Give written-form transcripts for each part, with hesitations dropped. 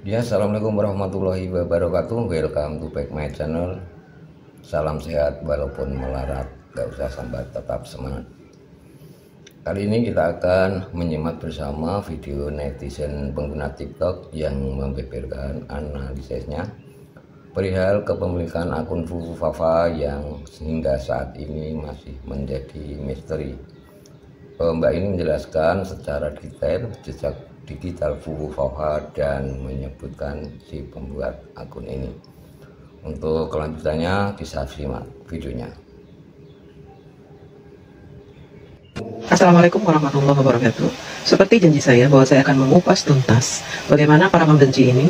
Ya, assalamualaikum warahmatullahi wabarakatuh. Welcome to back my channel. Salam sehat walaupun melarat, gak usah sambat, tetap semangat. Kali ini kita akan menyimak bersama video netizen pengguna TikTok yang membeberkan analisisnya perihal kepemilikan akun Fufu Fafa yang sehingga saat ini masih menjadi misteri. Mbak ini menjelaskan secara detail jejak digital Fufu Fafa dan menyebutkan si pembuat akun ini. Untuk kelanjutannya bisa simak videonya. Assalamualaikum warahmatullahi wabarakatuh. Seperti janji saya bahwa saya akan mengupas tuntas bagaimana para pembenci ini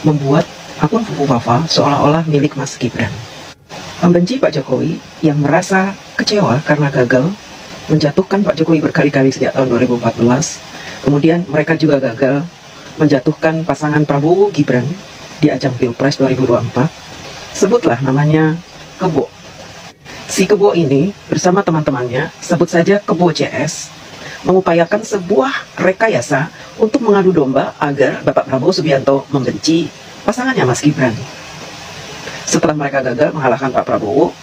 membuat akun Fufu Fafa seolah-olah milik Mas Gibran. Pembenci Pak Jokowi yang merasa kecewa karena gagal menjatuhkan Pak Jokowi berkali-kali sejak tahun 2014. Kemudian mereka juga gagal menjatuhkan pasangan Prabowo Gibran di ajang Pilpres 2024. Sebutlah namanya Kebo. Si Kebo ini bersama teman-temannya, sebut saja Kebo CS, mengupayakan sebuah rekayasa untuk mengadu domba agar Bapak Prabowo Subianto membenci pasangannya Mas Gibran. Setelah mereka gagal mengalahkan Pak Prabowo,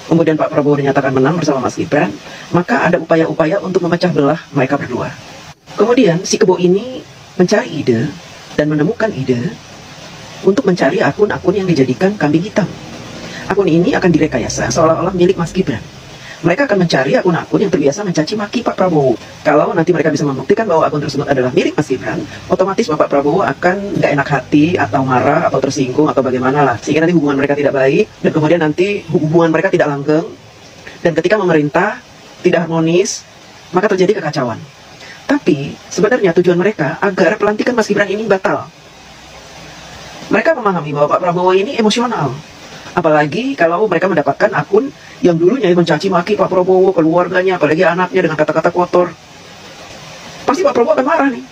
kemudian Pak Prabowo dinyatakan menang bersama Mas Gibran, maka ada upaya-upaya untuk memecah belah mereka berdua. Kemudian si Kebo ini mencari ide dan menemukan ide untuk mencari akun-akun yang dijadikan kambing hitam. Akun ini akan direkayasa seolah-olah milik Mas Gibran. Mereka akan mencari akun-akun yang terbiasa mencaci maki Pak Prabowo. Kalau nanti mereka bisa membuktikan bahwa akun tersebut adalah milik Mas Gibran, otomatis Bapak Prabowo akan nggak enak hati atau marah atau tersinggung atau bagaimana lah, sehingga nanti hubungan mereka tidak baik dan kemudian nanti hubungan mereka tidak langgeng, dan ketika memerintah tidak harmonis, maka terjadi kekacauan. Tapi sebenarnya tujuan mereka agar pelantikan Mas Gibran ini batal. Mereka memahami bahwa Pak Prabowo ini emosional. Apalagi kalau mereka mendapatkan akun yang dulunya mencaci maki Pak Prabowo, keluarganya, apalagi anaknya dengan kata-kata kotor. Pasti Pak Prabowo akan marah nih.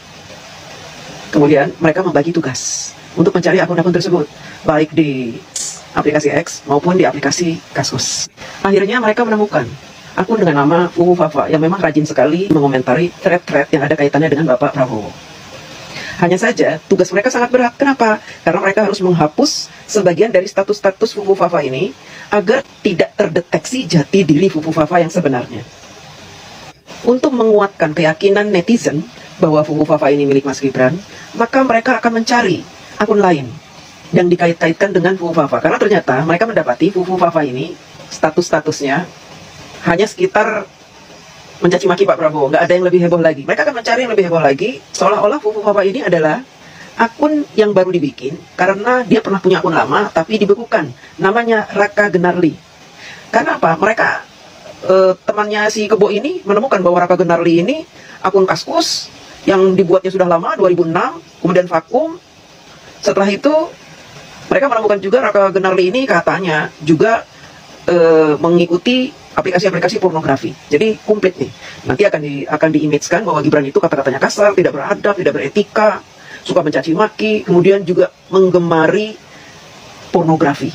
Kemudian mereka membagi tugas untuk mencari akun-akun tersebut, baik di aplikasi X maupun di aplikasi Kaskus. Akhirnya mereka menemukan akun dengan nama Fufu Fafa yang memang rajin sekali mengomentari thread-thread yang ada kaitannya dengan Bapak Prabowo. Hanya saja, tugas mereka sangat berat. Kenapa? Karena mereka harus menghapus sebagian dari status-status Fufu Fafa ini agar tidak terdeteksi jati diri Fufu Fafa yang sebenarnya. Untuk menguatkan keyakinan netizen bahwa Fufu Fafa ini milik Mas Gibran, maka mereka akan mencari akun lain yang dikait-kaitkan dengan Fufu Fafa. Karena ternyata mereka mendapati Fufu Fafa ini status-statusnya hanya sekitar mencaci maki Pak Prabowo, nggak ada yang lebih heboh lagi. Mereka akan mencari yang lebih heboh lagi, seolah-olah Fufu Fafa ini adalah akun yang baru dibikin karena dia pernah punya akun lama tapi dibekukan. Namanya Raka Genarli. Karena apa? Mereka temannya si Kebo ini menemukan bahwa Raka Genarli ini akun Kaskus yang dibuatnya sudah lama, 2006, kemudian vakum. Setelah itu mereka menemukan juga Raka Genarli ini katanya juga mengikuti aplikasi-aplikasi pornografi. Jadi komplit nih. Nanti akan diimage-kan bahwa Gibran itu kata-katanya kasar, tidak beradab, tidak beretika, suka mencaci maki, kemudian juga menggemari pornografi.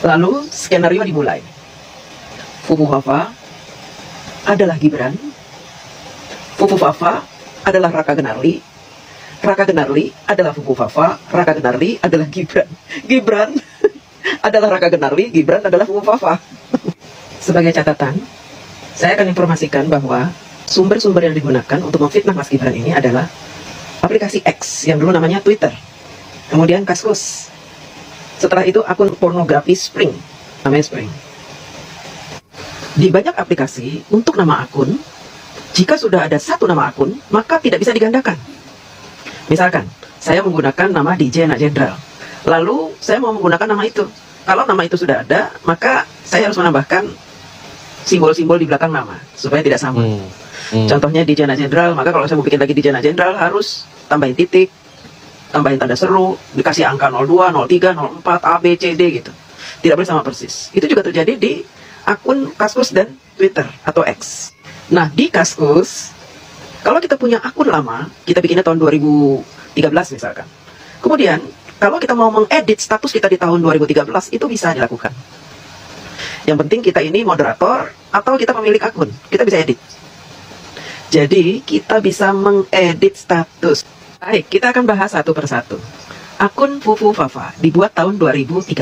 Lalu skenario dimulai. Fufu Fafa adalah Gibran. Fufu Fafa adalah Raka Genarli. Raka Genarli adalah Fufu Fafa. Raka Genarli adalah Gibran. Gibran adalah Raka Genarli. Gibran adalah Fufu Fafa. Sebagai catatan, saya akan informasikan bahwa sumber-sumber yang digunakan untuk memfitnah Mas Gibran ini adalah aplikasi X yang dulu namanya Twitter, kemudian Kaskus, setelah itu akun pornografi Spring, namanya Spring. Di banyak aplikasi, untuk nama akun, jika sudah ada satu nama akun, maka tidak bisa digandakan. Misalkan, saya menggunakan nama DJ Anak Jenderal, lalu saya mau menggunakan nama itu. Kalau nama itu sudah ada, maka saya harus menambahkan simbol-simbol di belakang nama supaya tidak sama. Contohnya DJ Anak Jenderal, maka kalau saya mau bikin lagi DJ Anak Jenderal harus tambahin titik, tambahin tanda seru, dikasih angka 02, 03, 04, A, B, C, D gitu. Tidak boleh sama persis. Itu juga terjadi di akun Kaskus dan Twitter atau X. Nah, di Kaskus, kalau kita punya akun lama, kita bikinnya tahun 2013 misalkan. Kemudian, kalau kita mau mengedit status kita di tahun 2013, itu bisa dilakukan. Yang penting kita ini moderator atau kita pemilik akun, kita bisa edit. Jadi kita bisa mengedit status. Baik, kita akan bahas satu persatu. akun Fufu Fafa dibuat tahun 2013.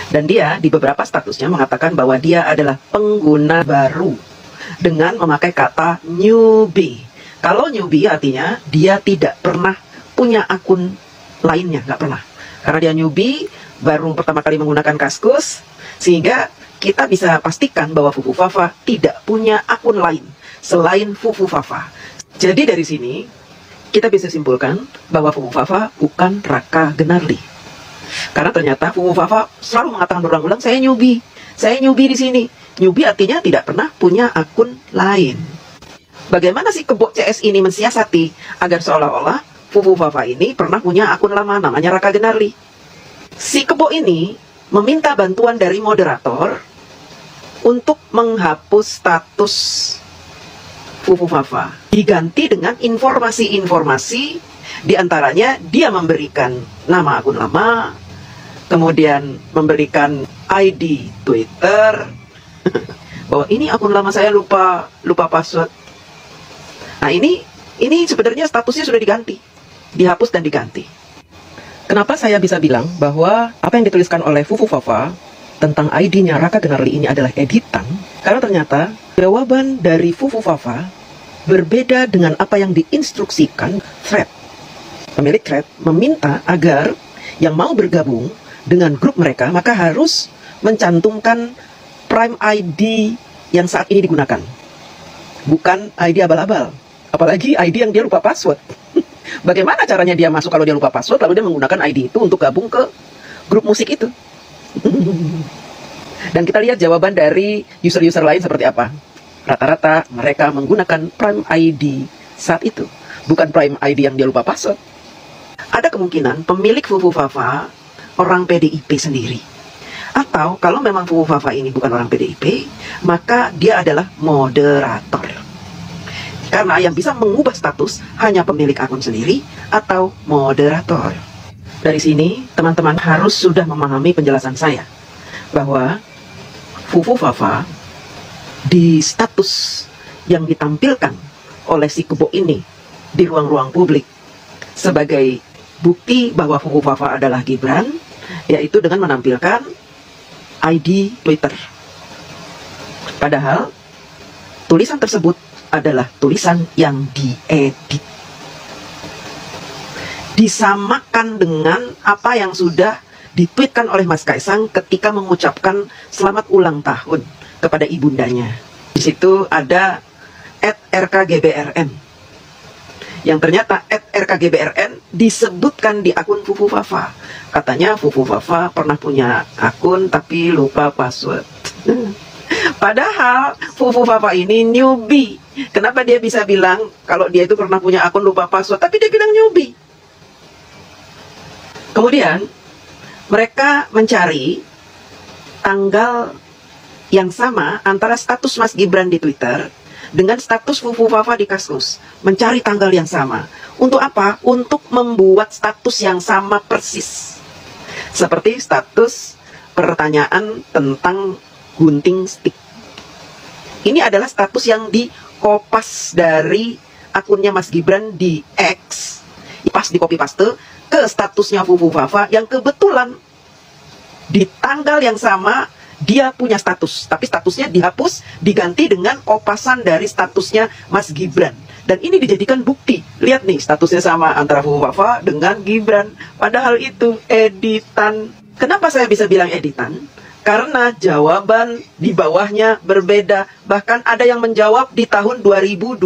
Dan dia di beberapa statusnya mengatakan bahwa dia adalah pengguna baru dengan memakai kata newbie. Kalau newbie artinya dia tidak pernah punya akun lainnya, nggak pernah. Karena dia newbie, baru pertama kali menggunakan Kaskus, sehingga kita bisa pastikan bahwa Fufu Fafa tidak punya akun lain selain Fufu Fafa. Jadi dari sini kita bisa simpulkan bahwa Fufu Fafa bukan Raka Gunarli. Karena ternyata Fufu Fafa selalu mengatakan berulang-ulang, saya newbie di sini. Newbie artinya tidak pernah punya akun lain. Bagaimana si kebo CS ini mensiasati agar seolah-olah Fufu Fafa ini pernah punya akun lama namanya Raka Gunarli. Si kebo ini meminta bantuan dari moderator untuk menghapus status Fufu Fafa, diganti dengan informasi-informasi. Di antaranya dia memberikan nama akun lama, kemudian memberikan ID Twitter, bahwa ini akun lama saya lupa password. Nah ini sebenarnya statusnya sudah diganti, dihapus dan diganti. Kenapa saya bisa bilang bahwa apa yang dituliskan oleh Fufu Fafa tentang ID-nya Raka Gunarli ini adalah editan? Karena ternyata jawaban dari Fufu Fafa berbeda dengan apa yang diinstruksikan thread. Pemilik thread meminta agar yang mau bergabung dengan grup mereka maka harus mencantumkan Prime ID yang saat ini digunakan, bukan ID abal-abal, apalagi ID yang dia lupa password. Bagaimana caranya dia masuk kalau dia lupa password lalu dia menggunakan ID itu untuk gabung ke grup musik itu? Dan kita lihat jawaban dari user-user lain seperti apa. Rata-rata mereka menggunakan Prime ID saat itu, bukan Prime ID yang dia lupa password. Ada kemungkinan pemilik Fufu Fafa orang PDIP sendiri. Atau kalau memang Fufu Fafa ini bukan orang PDIP, maka dia adalah moderator. Karena yang bisa mengubah status hanya pemilik akun sendiri atau moderator. Dari sini teman-teman harus sudah memahami penjelasan saya bahwa Fufu Fafa di status yang ditampilkan oleh si kebo ini di ruang-ruang publik sebagai bukti bahwa Fufu Fafa adalah Gibran, yaitu dengan menampilkan ID Twitter. Padahal tulisan tersebut adalah tulisan yang diedit, disamakan dengan apa yang sudah ditweetkan oleh Mas Kaisang ketika mengucapkan selamat ulang tahun kepada ibundanya. Di situ ada @rkgbrn. Yang ternyata @rkgbrn disebutkan di akun Fufu Fafa. Katanya Fufu Fafa pernah punya akun tapi lupa password. Padahal Fufu Fafa ini newbie. Kenapa dia bisa bilang kalau dia itu pernah punya akun lupa password, tapi dia bilang newbie? Kemudian mereka mencari tanggal yang sama antara status Mas Gibran di Twitter dengan status Fufu Fafa di Kaskus, mencari tanggal yang sama. Untuk apa? Untuk membuat status yang sama persis. Seperti status pertanyaan tentang gunting stick. Ini adalah status yang dikopas dari akunnya Mas Gibran di X, pas di copy paste ke statusnya Fufu Fafa yang kebetulan di tanggal yang sama dia punya status, tapi statusnya dihapus, diganti dengan kopasan dari statusnya Mas Gibran. Dan ini dijadikan bukti. Lihat nih, statusnya sama antara Fufu Fafa dengan Gibran. Padahal itu editan. Kenapa saya bisa bilang editan? Karena jawaban di bawahnya berbeda. Bahkan ada yang menjawab di tahun 2024.